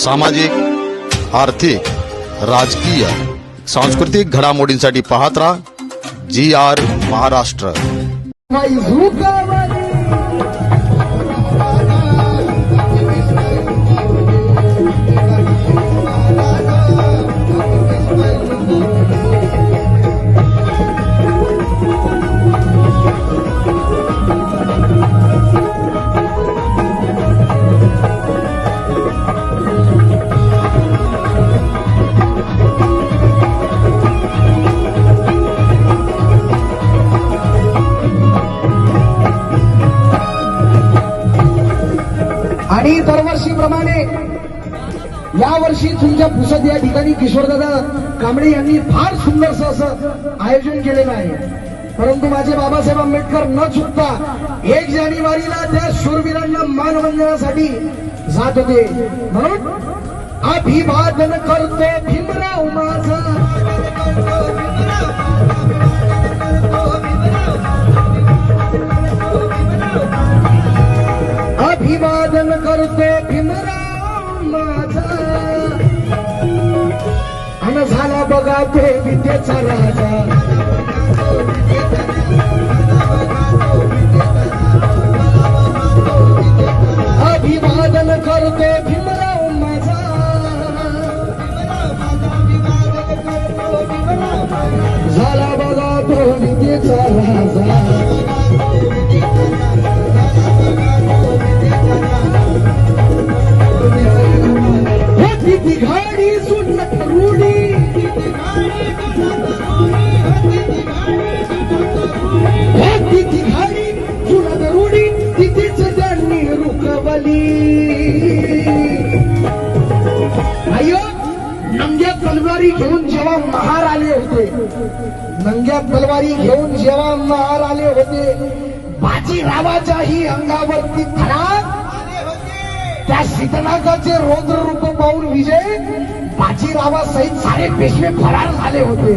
सामाजिक, आर्थिक, राजकीय, सांस्कृतिक घडामोडींसाठी पाहत राहा GR महाराष्ट्र। आणि दरवर्षीप्रमाणे यावर्षी तुमच्या पुसद या ठिकाणी किशोरदादा कांबळे यांनी फार सुंदरसं असं आयोजन केलेलं आहे। परंतु माझे बाबासाहेब आंबेडकर न चुकता 1 जानेवारीला त्या शूरवीरांना मानवंदनासाठी जात होते, म्हणून अभिवादन करतो भीमराव माझा, अभिवादन करतो भीमराव माझा, अन झाला बघा तो विद्येचा राजा, अभिवादन करतो भीमराव माझा, झाला बघा तो विद्येचा राजा, ती घाडी सुटत रूढी, ती घाडी सुटत रूढी, तिथेच त्यांनी रुकवली। अय्यो, नंग्या तलवारी घेऊन जेव्हा महार आले होते, नंग्या तलवारी घेऊन जेव्हा महार आले होते, बाजीरावाच्याही अंगावरती धडाक, त्या शीतनागाचे रौद्र रूप पाहून विजय बाजीरावासहित सारे पेशवे फरार झाले होते।